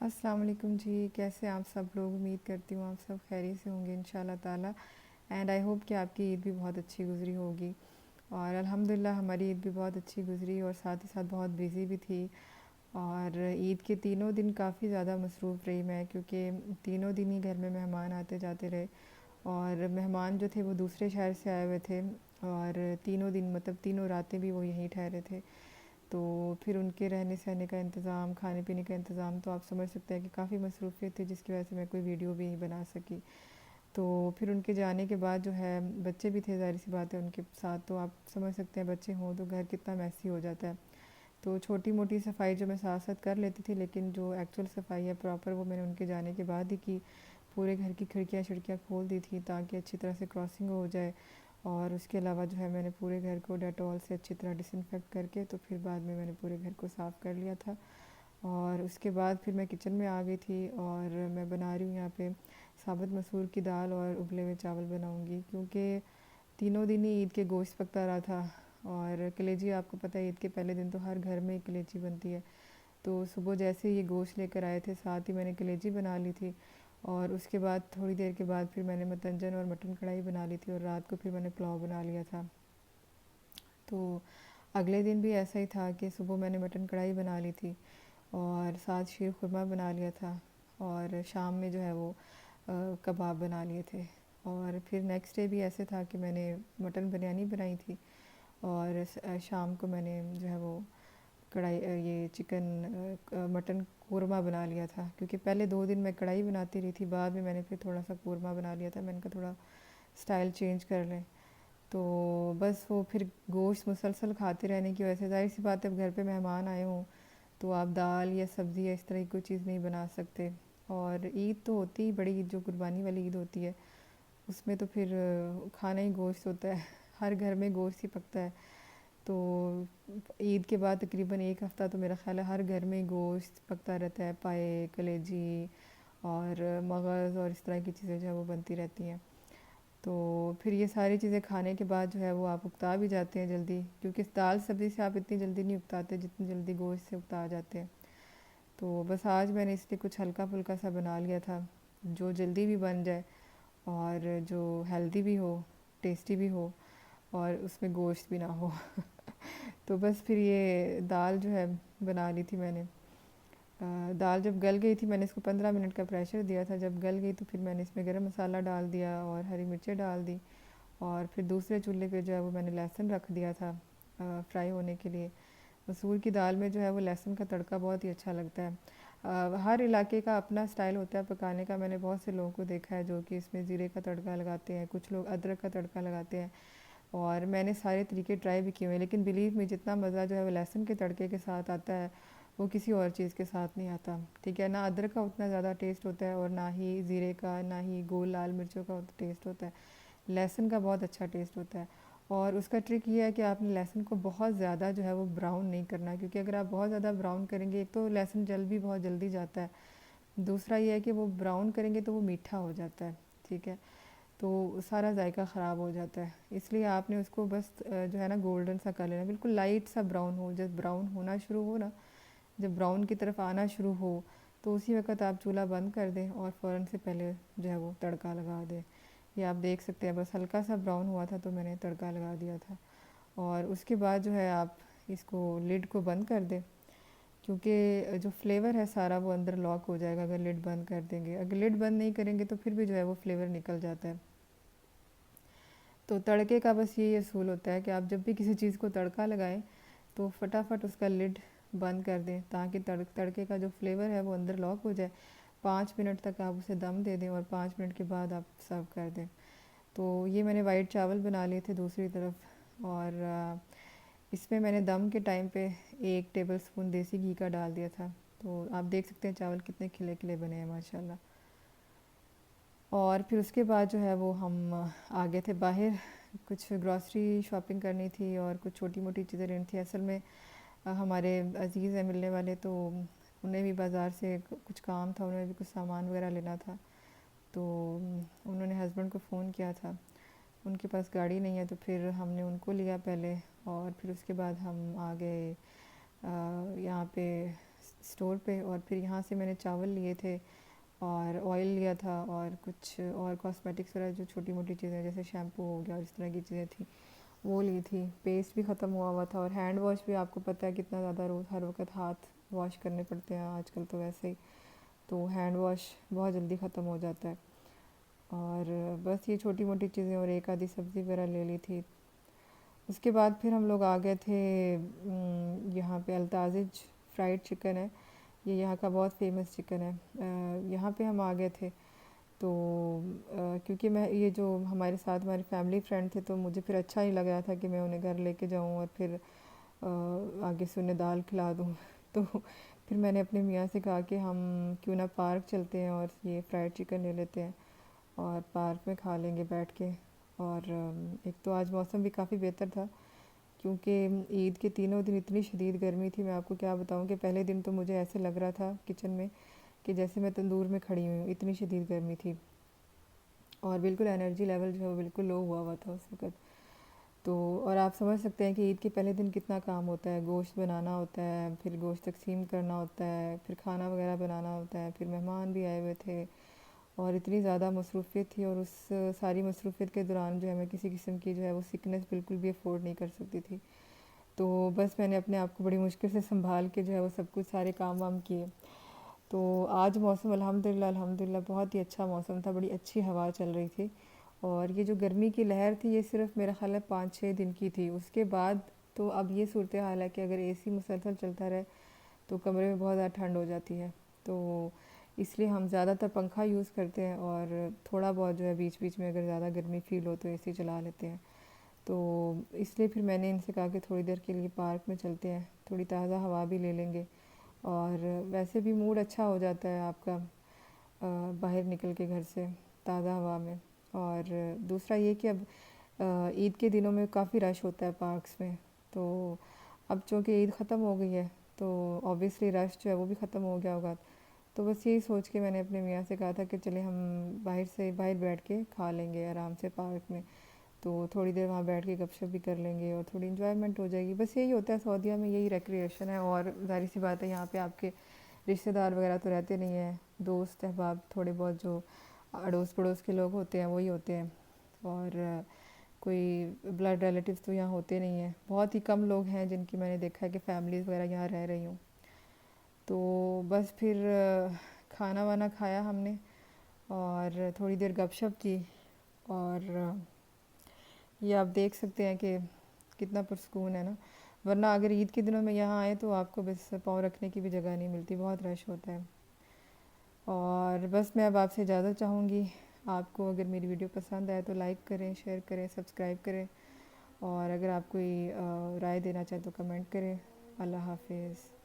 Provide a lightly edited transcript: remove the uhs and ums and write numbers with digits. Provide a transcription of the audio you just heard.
अस्सलाम वालेकुम जी। कैसे आप सब लोग? उम्मीद करती हूँ आप सब खैरियत से होंगे इंशाल्लाह ताला। एंड आई होप कि आपकी ईद भी बहुत अच्छी गुजरी होगी। और अल्हम्दुलिल्लाह हमारी ईद भी बहुत अच्छी गुजरी और साथ ही साथ बहुत बिज़ी भी थी। और ईद के तीनों दिन काफ़ी ज़्यादा मसरूफ़ रही मैं, क्योंकि तीनों दिन ही घर में मेहमान आते जाते रहे। और मेहमान जो थे वो दूसरे शहर से आए हुए थे। और तीनों दिन मतलब तीनों रातें भी वो यहीं ठहरे थे। तो फिर उनके रहने सहने का इंतज़ाम, खाने पीने का इंतज़ाम, तो आप समझ सकते हैं कि काफ़ी मसरूफ़ियत थी, जिसकी वजह से मैं कोई वीडियो भी नहीं बना सकी। तो फिर उनके जाने के बाद जो है बच्चे भी थे, ज़ाहिर सी बात है उनके साथ, तो आप समझ सकते हैं बच्चे हों तो घर कितना मैसी हो जाता है। तो छोटी मोटी सफाई जो मैं साथ साथ कर लेती थी, लेकिन जो एक्चुअल सफाई है प्रॉपर, वो मैंने उनके जाने के बाद ही की। पूरे घर की खिड़कियाँ खिड़कियाँ खोल दी थी ताकि अच्छी तरह से क्रॉसिंग हो जाए। और उसके अलावा जो है मैंने पूरे घर को डेटॉल से अच्छी तरह डिसइंफेक्ट करके, तो फिर बाद में मैंने पूरे घर को साफ़ कर लिया था। और उसके बाद फिर मैं किचन में आ गई थी और मैं बना रही हूँ यहाँ पे साबुत मसूर की दाल और उबले हुए चावल बनाऊँगी, क्योंकि तीनों दिन ही ईद के गोश्त पकता रहा था। और कलेजी आपको पता है ईद के पहले दिन तो हर घर में ही कलेजी बनती है। तो सुबह जैसे ही ये गोश्त लेकर आए थे, साथ ही मैंने कलेजी बना ली थी। और उसके बाद थोड़ी देर के बाद फिर मैंने मतंजन और मटन कढ़ाई बना ली थी, और रात को फिर मैंने पुलाव बना लिया था। तो अगले दिन भी ऐसा ही था कि सुबह मैंने मटन कढ़ाई बना ली थी और साथ शीर खुरमा बना लिया था। और शाम में जो है वो कबाब बना लिए थे। और फिर नेक्स्ट डे भी ऐसे था कि मैंने मटन बिरयानी बनाई थी। और शाम को मैंने जो है वो ये चिकन मटन कोरमा बना लिया था, क्योंकि पहले 2 दिन मैं कढ़ाई बनाती रही थी, बाद में मैंने फिर थोड़ा सा कोरमा बना लिया था। मैंने कहा थोड़ा स्टाइल चेंज कर लें। तो बस वो फिर गोश्त मुसलसल खाते रहने की वजह से, ज़ाहिर सी बात है, अब घर पे मेहमान आए हों तो आप दाल या सब्ज़ी या इस तरह की कोई चीज़ नहीं बना सकते। और ईद तो होती ही बड़ी ईद, जो कुर्बानी वाली ईद होती है, उसमें तो फिर खाना ही गोश्त होता है। हर घर में गोश्त ही पकता है। तो ईद के बाद तकरीबन एक हफ़्ता तो मेरा ख़्याल है हर घर में गोश्त पकता रहता है, पाए, कलेजी और मगज़ और इस तरह की चीज़ें जो है वो बनती रहती हैं। तो फिर ये सारी चीज़ें खाने के बाद जो है वो आप उगता भी जाते हैं जल्दी, क्योंकि इस दाल सब्ज़ी से आप इतनी जल्दी नहीं उगताते जितनी जल्दी गोश्त से उगता जाते हैं। तो बस आज मैंने इसलिए कुछ हल्का फुल्का सा बना लिया था, जो जल्दी भी बन जाए और जो हेल्दी भी हो, टेस्टी भी हो, और उसमें गोश्त भी ना हो। तो बस फिर ये दाल जो है बना ली थी मैंने। दाल जब गल गई थी, मैंने इसको 15 मिनट का प्रेशर दिया था। जब गल गई तो फिर मैंने इसमें गरम मसाला डाल दिया और हरी मिर्चें डाल दी। और फिर दूसरे चूल्हे पे जो है वो मैंने लहसुन रख दिया था फ्राई होने के लिए। मसूर की दाल में जो है वो लहसुन का तड़का बहुत ही अच्छा लगता है। हर इलाके का अपना स्टाइल होता है पकाने का। मैंने बहुत से लोगों को देखा है जो कि इसमें ज़ीरे का तड़का लगाते हैं, कुछ लोग अदरक का तड़का लगाते हैं। और मैंने सारे तरीके ट्राई भी किए हुए हैं, लेकिन बिलीव में जितना मज़ा जो है वो लहसुन के तड़के के साथ आता है, वो किसी और चीज़ के साथ नहीं आता। ठीक है ना, अदरक का उतना ज़्यादा टेस्ट होता है और ना ही ज़ीरे का, ना ही गोल लाल मिर्चों का टेस्ट होता है। लहसुन का बहुत अच्छा टेस्ट होता है। और उसका ट्रिक ये है कि आपने लहसुन को बहुत ज़्यादा जो है वो ब्राउन नहीं करना, क्योंकि अगर आप बहुत ज़्यादा ब्राउन करेंगे, एक तो लहसुन जल भी बहुत जल्दी जाता है, दूसरा ये है कि वो ब्राउन करेंगे तो वो मीठा हो जाता है। ठीक है, तो सारा जायका ख़राब हो जाता है। इसलिए आपने उसको बस जो है ना गोल्डन सा कर लेना, बिल्कुल लाइट सा ब्राउन हो। जब ब्राउन होना शुरू हो ना, जब ब्राउन की तरफ आना शुरू हो, तो उसी वक्त आप चूल्हा बंद कर दें और फ़ौरन से पहले जो है वो तड़का लगा दें। ये आप देख सकते हैं, बस हल्का सा ब्राउन हुआ था तो मैंने तड़का लगा दिया था। और उसके बाद जो है आप इसको लिड को बंद कर दें, क्योंकि जो फ्लेवर है सारा वो अंदर लॉक हो जाएगा अगर लिड बंद कर देंगे। अगर लिड बंद नहीं करेंगे तो फिर भी जो है वो फ्लेवर निकल जाता है। तो तड़के का बस यही असूल होता है कि आप जब भी किसी चीज़ को तड़का लगाएं तो फटाफट उसका लिड बंद कर दें, ताकि तड़के का जो फ्लेवर है वो अंदर लॉक हो जाए। 5 मिनट तक आप उसे दम दे दें और 5 मिनट के बाद आप सर्व कर दें। तो ये मैंने वाइट चावल बना लिए थे दूसरी तरफ। और इसमें मैंने दम के टाइम पे 1 टेबल स्पून देसी घी का डाल दिया था। तो आप देख सकते हैं चावल कितने खिले खिले बने हैं माशाल्लाह। और फिर उसके बाद जो है वो हम आ गए थे बाहर। कुछ ग्रॉसरी शॉपिंग करनी थी और कुछ छोटी मोटी चीज़ें लेनी थी। असल में हमारे अजीज़ हैं मिलने वाले, तो उन्हें भी बाज़ार से कुछ काम था, उन्हें भी कुछ सामान वगैरह लेना था। तो उन्होंने हस्बैंड को फ़ोन किया था, उनके पास गाड़ी नहीं है, तो फिर हमने उनको लिया पहले। और फिर उसके बाद हम आ गए यहाँ पे स्टोर पे, और फिर यहाँ से मैंने चावल लिए थे और ऑयल लिया था और कुछ और कॉस्मेटिक्स वगैरह जो छोटी मोटी चीज़ें जैसे शैम्पू हो गया और इस तरह की चीज़ें थी वो ली थी। पेस्ट भी ख़त्म हुआ हुआ था, और हैंड वॉश भी आपको पता है कितना ज़्यादा रोज़ हर वक्त हाथ वॉश करने पड़ते हैं आजकल तो वैसे ही, तो हैंड वॉश बहुत जल्दी ख़त्म हो जाता है। और बस ये छोटी मोटी चीज़ें और एक आधी सब्ज़ी वगैरह ले ली थी। उसके बाद फिर हम लोग आ गए थे यहाँ पे अल्ताजिज फ्राइड चिकन है, ये यहाँ का बहुत फेमस चिकन है। यहाँ पे हम आ गए थे, तो क्योंकि मैं ये जो हमारे साथ हमारे फैमिली फ्रेंड थे, तो मुझे फिर अच्छा नहीं लग रहा था कि मैं उन्हें घर लेके जाऊँ और फिर आगे से उन्हें दाल खिला दूँ तो फिर मैंने अपने मियाँ से कहा कि हम क्यों ना पार्क चलते हैं और ये फ्राइड चिकन ले लेते हैं और पार्क में खा लेंगे बैठ के। और एक तो आज मौसम भी काफ़ी बेहतर था, क्योंकि ईद के तीनों दिन इतनी शदीद गर्मी थी, मैं आपको क्या बताऊं कि पहले दिन तो मुझे ऐसे लग रहा था किचन में कि जैसे मैं तंदूर में खड़ी हुई हूँ, इतनी शदीद गर्मी थी। और बिल्कुल एनर्जी लेवल जो है वो बिल्कुल लो हुआ हुआ था उस वक़्त। तो और आप समझ सकते हैं कि ईद के पहले दिन कितना काम होता है, गोश्त बनाना होता है, फिर गोश्त तकसीम करना होता है, फिर खाना वगैरह बनाना होता है, फिर मेहमान भी आए हुए थे और इतनी ज़्यादा मसरूफ़ियत थी। और उस सारी मसरूफ़ियत के दौरान जो है मैं किसी किस्म की जो है वो सिकनेस बिल्कुल भी अफोर्ड नहीं कर सकती थी। तो बस मैंने अपने आप को बड़ी मुश्किल से संभाल के जो है वो सब कुछ सारे काम वाम किए। तो आज मौसम अल्हम्दुलिल्लाह अल्हम्दुलिल्लाह बहुत ही अच्छा मौसम था, बड़ी अच्छी हवा चल रही थी। और ये जो गर्मी की लहर थी ये सिर्फ मेरा ख़्याल है 5-6 दिन की थी, उसके बाद तो अब ये सूरत हाल है कि अगर एसी मुसलसल चलता रहे तो कमरे में बहुत ज़्यादा ठंड हो जाती है। तो इसलिए हम ज़्यादातर पंखा यूज़ करते हैं, और थोड़ा बहुत जो है बीच बीच में अगर ज़्यादा गर्मी फ़ील हो तो एसी चला लेते हैं। तो इसलिए फिर मैंने इनसे कहा कि थोड़ी देर के लिए पार्क में चलते हैं, थोड़ी ताज़ा हवा भी ले लेंगे, और वैसे भी मूड अच्छा हो जाता है आपका बाहर निकल के घर से ताज़ा हवा में। और दूसरा ये कि अब ईद के दिनों में काफ़ी रश होता है पार्क्स में, तो अब चूँकि ईद ख़त्म हो गई है तो ऑब्वियसली रश जो है वो भी ख़त्म हो गया होगा। तो बस यही सोच के मैंने अपने मियाँ से कहा था कि चले हम बाहर बैठ के खा लेंगे आराम से पार्क में, तो थोड़ी देर वहाँ बैठ के गपशप भी कर लेंगे और थोड़ी इन्जॉयमेंट हो जाएगी। बस यही होता है सऊदीया में, यही रिक्रिएशन है। और ज़ाहिर सी बात है यहाँ पे आपके रिश्तेदार वगैरह तो रहते नहीं हैं, दोस्त अहबाब थोड़े बहुत जो अड़ोस पड़ोस के लोग होते हैं वही होते हैं, और कोई ब्लड रिलेटिव्स तो यहाँ होते नहीं हैं। बहुत ही कम लोग हैं जिनकी मैंने देखा है कि फ़ैमिलीज़ वगैरह यहाँ रह रही हूँ। तो बस फिर खाना वाना खाया हमने और थोड़ी देर गपशप की, और ये आप देख सकते हैं कि कितना पुरस्कून है ना। वरना अगर ईद के दिनों में यहाँ आए तो आपको बस पाँव रखने की भी जगह नहीं मिलती, बहुत रश होता है। और बस मैं अब आपसे इजाज़त चाहूँगी। आपको अगर मेरी वीडियो पसंद आए तो लाइक करें, शेयर करें, सब्सक्राइब करें, और अगर आप कोई राय देना चाहें तो कमेंट करें। अल्लाह हाफिज़।